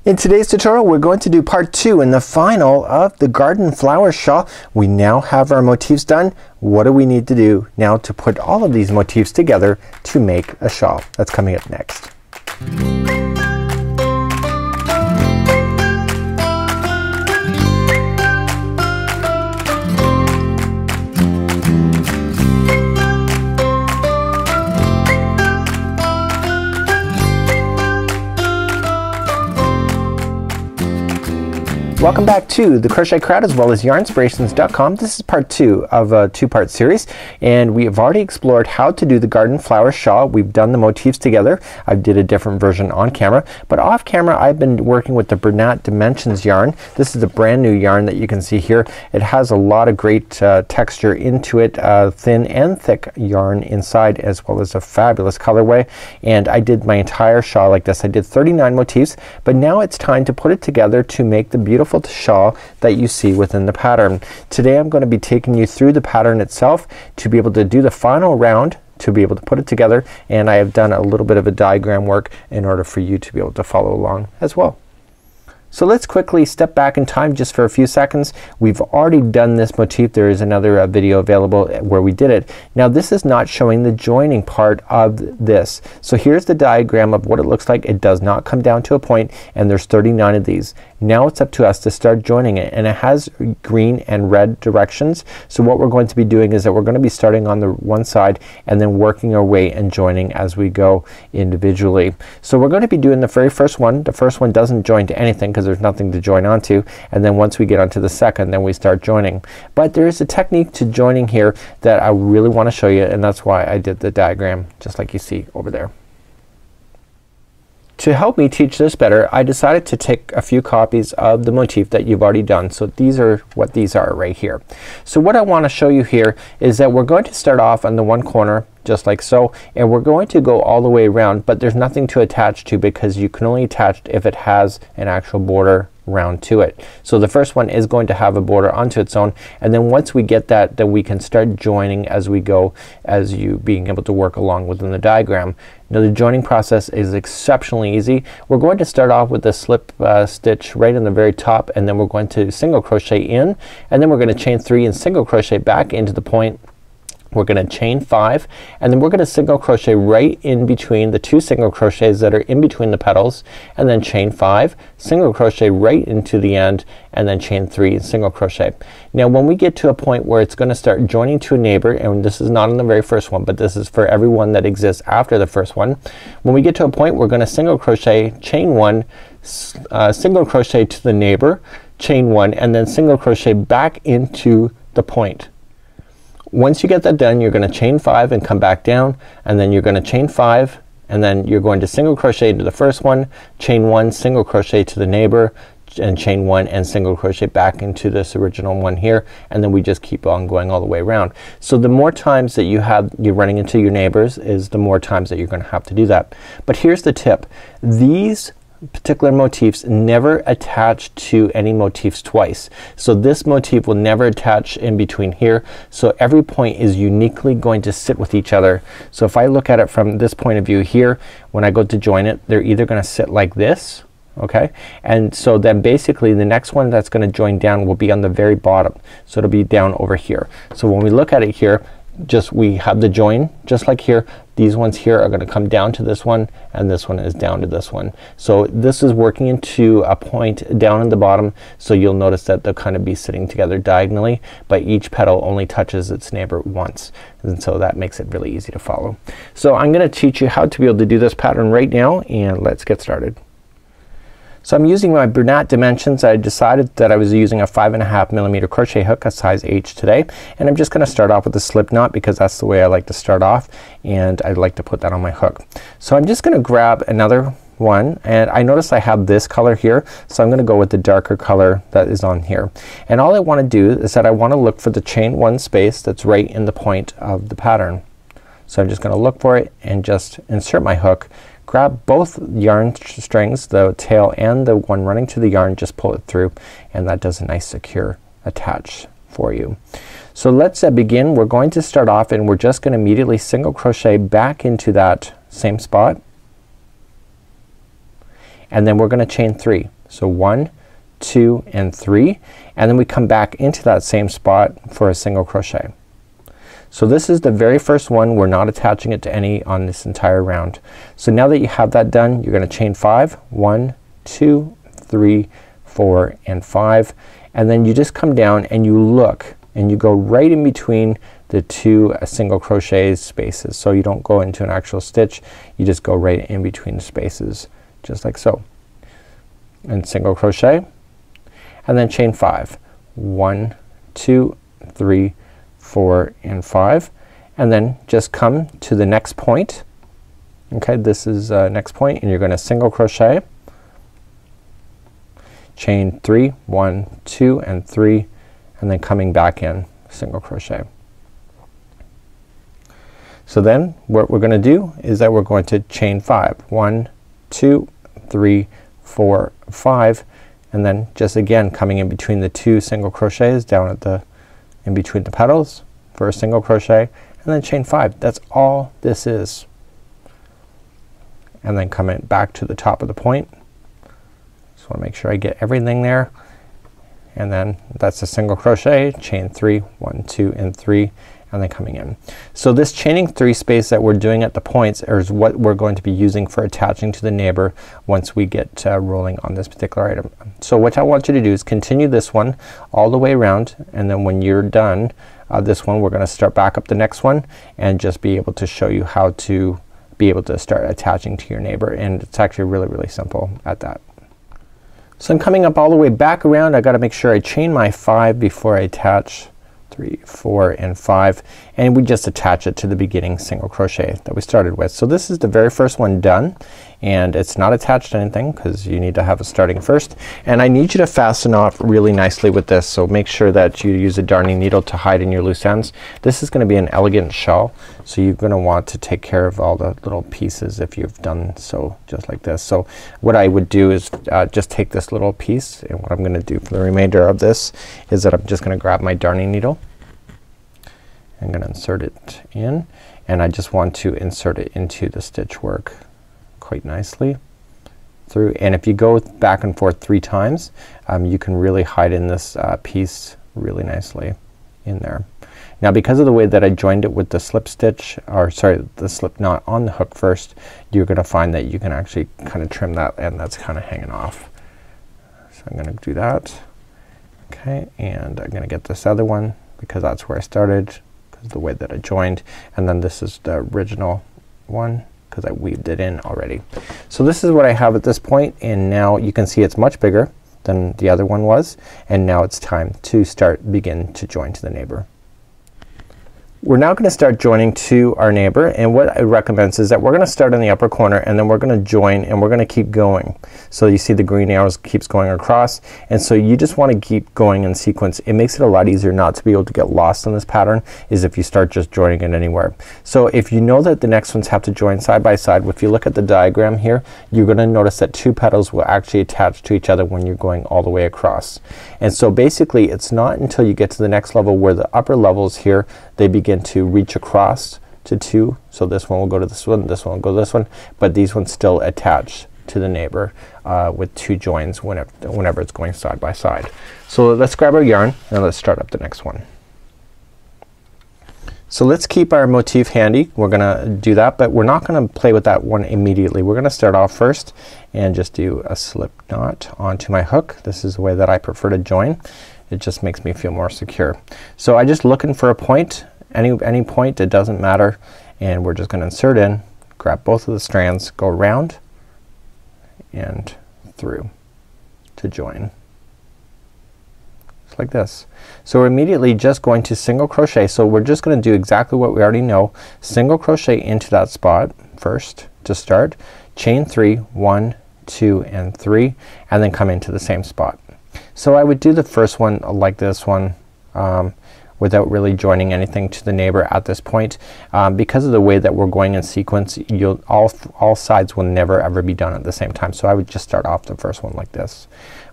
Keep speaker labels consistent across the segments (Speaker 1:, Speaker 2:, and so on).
Speaker 1: In today's tutorial we're going to do part 2 and the final of the Garden Flowers Shawl. We now have our motifs done. What do we need to do now to put all of these motifs together to make a shawl? That's coming up next. Welcome back to the Crochet Crowd as well as Yarnspirations.com. This is part 2 of a 2-part series, and we have already explored how to do the Garden Flower Shawl. We've done the motifs together. I did a different version on camera, but off camera I've been working with the Bernat Dimensions yarn. This is a brand new yarn that you can see here. It has a lot of great texture into it, thin and thick yarn inside, as well as a fabulous colorway. And I did my entire shawl like this. I did 39 motifs, but now it's time to put it together to make the beautiful shawl that you see within the pattern. Today I'm going to be taking you through the pattern itself to be able to do the final round, to be able to put it together, and I have done a little bit of a diagram work in order for you to be able to follow along as well. So let's quickly step back in time just for a few seconds. We've already done this motif. There is another video available where we did it. Now this is not showing the joining part of this. So here's the diagram of what it looks like. It does not come down to a point, and there's 39 of these. Now it's up to us to start joining it, and it has green and red directions. So what we're going to be doing is that we're going to be starting on the one side and then working our way and joining as we go individually. So we're going to be doing the very first one. The first one doesn't join to anything because there's nothing to join onto, and then once we get onto the second, then we start joining. But there is a technique to joining here that I really want to show you, and that's why I did the diagram just like you see over there. To help me teach this better, I decided to take a few copies of the motif that you've already done. So these are what these are right here. So what I want to show you here is that we're going to start off on the one corner just like so, and we're going to go all the way around, but there's nothing to attach to because you can only attach if it has an actual border round to it. So the first one is going to have a border onto its own, and then once we get that, then we can start joining as we go, as you being able to work along within the diagram. Now the joining process is exceptionally easy. We're going to start off with the slip stitch right in the very top, and then we're going to single crochet in, and then we're going to chain 3 and single crochet back into the point. We're going to chain 5, and then we're going to single crochet right in between the 2 single crochets that are in between the petals, and then chain 5, single crochet right into the end, and then chain 3 and single crochet. Now when we get to a point where it's going to start joining to a neighbor, and this is not on the very first one, but this is for every one that exists after the first one. When we get to a point, we're going to single crochet, chain 1, single crochet to the neighbor, chain 1, and then single crochet back into the point. Once you get that done, you're going to chain 5 and come back down, and then you're going to chain 5, and then you're going to single crochet into the first one, chain 1, single crochet to the neighbor, and chain 1 and single crochet back into this original one here, and then we just keep on going all the way around. So the more times that you're running into your neighbors is the more times that you're going to have to do that. But here's the tip. These particular motifs never attach to any motifs twice. So this motif will never attach in between here. So every point is uniquely going to sit with each other. So if I look at it from this point of view here, when I go to join it, they're either going to sit like this, okay, and so then basically the next one that's going to join down will be on the very bottom. So it'll be down over here. So when we look at it here, we have the join just like here. These ones here are going to come down to this one, and this one is down to this one. So this is working into a point down in the bottom, so you'll notice that they'll kind of be sitting together diagonally, but each petal only touches its neighbor once, and so that makes it really easy to follow. So I'm going to teach you how to be able to do this pattern right now, and let's get started. So I'm using my Bernat Dimensions. I decided that I was using a 5.5mm crochet hook, a size H today, and I'm just going to start off with a slip knot because that's the way I like to start off, and I'd like to put that on my hook. So I'm just going to grab another one, and I notice I have this color here, so I'm going to go with the darker color that is on here. And all I want to do is that I want to look for the chain 1 space that's right in the point of the pattern. So I'm just going to look for it and just insert my hook, grab both yarn strings, the tail and the one running to the yarn, just pull it through, and that does a nice secure attach for you. So let's begin. We're going to start off, and we're just going to immediately single crochet back into that same spot, and then we're gonna chain 3. So 1, 2 and 3, and then we come back into that same spot for a single crochet. So this is the very first one. We're not attaching it to any on this entire round. So now that you have that done, you're gonna chain 5, 1, 2, 3, 4 and 5, and then you just come down and you look and you go right in between the two single crochet spaces. So you don't go into an actual stitch, you just go right in between the spaces just like so, and single crochet and then chain 5, 1, 2, 3, 4 and 5, and then just come to the next point. Okay, this is next point, and you're gonna single crochet, chain 3, 1, 2 and 3, and then coming back in single crochet. So then what we're gonna do is that we're going to chain 5, 1, 2, 3, 4, 5, and then just again coming in between the two single crochets down at the in between the petals for a single crochet, and then chain 5. That's all this is. And then coming back to the top of the point. Just wanna make sure I get everything there, and then that's a single crochet, chain 3, 1, 2 and 3, and then coming in. So this chaining 3 space that we're doing at the points is what we're going to be using for attaching to the neighbor once we get rolling on this particular item. So what I want you to do is continue this one all the way around, and then when you're done this one, we're gonna start back up the next one and just be able to show you how to be able to start attaching to your neighbor, and it's actually really simple at that. So I'm coming up all the way back around. I gotta make sure I chain my 5 before I attach 3, 4 and 5, and we just attach it to the beginning single crochet that we started with. So this is the very first one done, and it's not attached to anything because you need to have it starting first, and I need you to fasten off really nicely with this. So make sure that you use a darning needle to hide in your loose ends. This is gonna be an elegant shawl, so you're gonna want to take care of all the little pieces if you've done so just like this. So what I would do is just take this little piece, and what I'm gonna do for the remainder of this is that I'm just gonna grab my darning needle. I'm gonna insert it in, and I just want to insert it into the stitch work quite nicely through, and if you go back and forth 3 times you can really hide in this piece really nicely in there. Now because of the way that I joined it with the slip stitch, or sorry, the slip knot on the hook first, you're gonna find that you can actually kind of trim that end that's kind of hanging off. So I'm gonna do that. Okay, and I'm gonna get this other one because that's where I started, the way that I joined, and then this is the original one because I weaved it in already. So this is what I have at this point, and now you can see it's much bigger than the other one was, and now it's time to begin to join to the neighbor. We're now gonna start joining to our neighbor, and what I recommend is that we're gonna start in the upper corner, and then we're gonna join, and we're gonna keep going. So you see the green arrows keeps going across, and so you just want to keep going in sequence. It makes it a lot easier not to be able to get lost in this pattern is if you start just joining it anywhere. So if you know that the next ones have to join side by side, if you look at the diagram here, you're gonna notice that 2 petals will actually attach to each other when you're going all the way across. And so basically it's not until you get to the next level where the upper levels here, they begin to reach across to 2. So this one will go to this one will go to this one, but these ones still attach to the neighbor with 2 joins whenever it's going side by side. So let's grab our yarn and let's start up the next one. So let's keep our motif handy. We're gonna do that, but we're not gonna play with that one immediately. We're gonna start off first and just do a slip knot onto my hook. This is the way that I prefer to join. It just makes me feel more secure. So I'm just looking for a point, any point, it doesn't matter, and we're just gonna insert in, grab both of the strands, go around and through to join. Just like this. So we're immediately just going to single crochet. So we're just gonna do exactly what we already know. Single crochet into that spot first to start, chain 3, 1, 2 and 3, and then come into the same spot. So I would do the first one like this one without really joining anything to the neighbor at this point. Because of the way that we're going in sequence, all sides will never ever be done at the same time. So I would just start off the first one like this.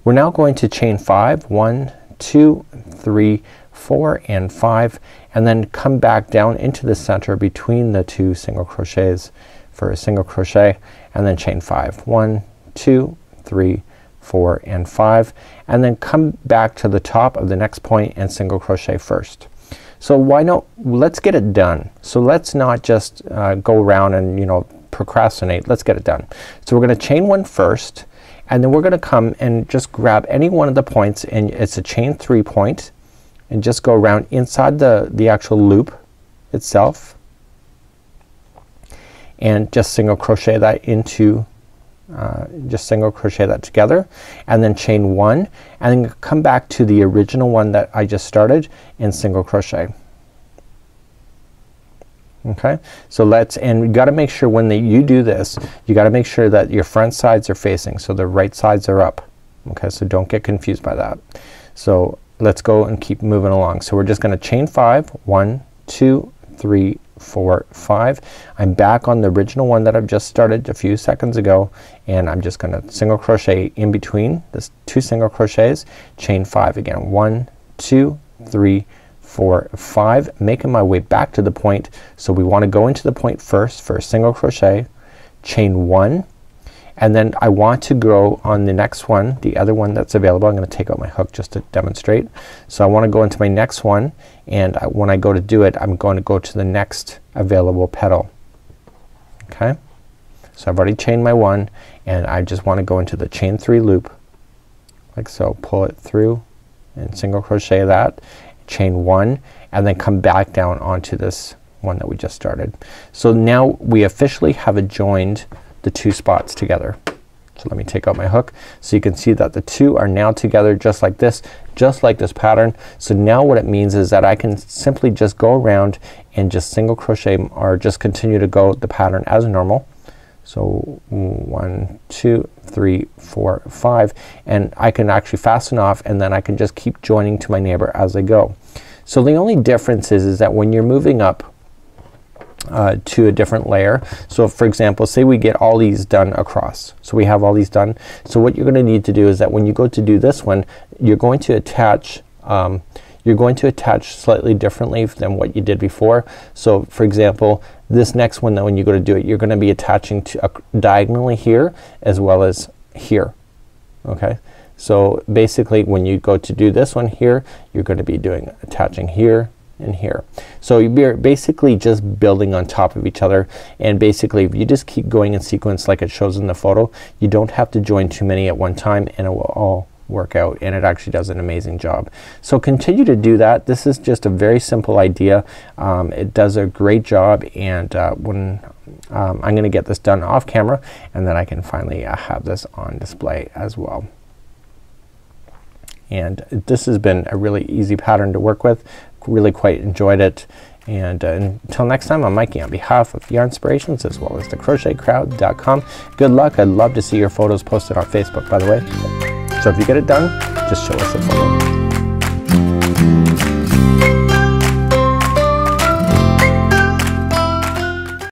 Speaker 1: We're now going to chain 5, 1, 2, 3, 4 and 5, and then come back down into the center between the 2 single crochets for a single crochet, and then chain 5, 1, 2, 3, 4 and 5, and then come back to the top of the next point and single crochet first. So why not, let's get it done. So let's not just go around and, you know, procrastinate. Let's get it done. So we're gonna chain 1 first, and then we're gonna come and just grab any one of the points, and it's a chain 3 point, and just go around inside the actual loop itself, and just single crochet that into just single crochet that together, and then chain 1, and then come back to the original one that I just started and single crochet. Okay, so let's, and you gotta make sure when you do this, you gotta make sure that your front sides are facing, so the right sides are up. Okay, so don't get confused by that. So let's go and keep moving along. So we're just gonna chain 5, 1, 2, 3, 4, 5. I'm back on the original one that I've just started a few seconds ago, and I'm just gonna single crochet in between this 2 single crochets, chain 5 again, 1, 2, 3, 4, 5, making my way back to the point. So we want to go into the point first for a single crochet, chain 1, and then I want to go on the next one, the other one that's available. I'm gonna take out my hook just to demonstrate. So I want to go into my next one, and when I go to do it, I'm going to go to the next available petal. Okay, so I've already chained my 1, and I just want to go into the chain 3 loop like so, pull it through and single crochet that, chain 1, and then come back down onto this one that we just started. So now we officially have joined the 2 spots together. So let me take out my hook so you can see that the 2 are now together just like this pattern. So now what it means is that I can simply just go around and just single crochet or just continue to go the pattern as normal. So 1, 2, 3, 4, 5, and I can actually fasten off, and then I can just keep joining to my neighbor as I go. So the only difference is that when you're moving up to a different layer, so for example say we get all these done across, so we have all these done, so what you're gonna need to do is that when you go to do this one, you're going to attach slightly differently than what you did before. So for example this next one, that when you go to do it, you're gonna be attaching to diagonally here as well as here. Okay, so basically when you go to do this one here, you're gonna be attaching here and here. So you're basically just building on top of each other, and basically if you just keep going in sequence like it shows in the photo, you don't have to join too many at one time, and it will all work out, and it actually does an amazing job. So continue to do that. This is just a very simple idea. It does a great job, and when I'm gonna get this done off camera, and then I can finally have this on display as well. And this has been a really easy pattern to work with. Really quite enjoyed it, and until next time, I'm Mikey on behalf of Yarnspirations as well as thecrochetcrowd.com. Good luck. I'd love to see your photos posted on Facebook, by the way. So if you get it done, just show us a photo.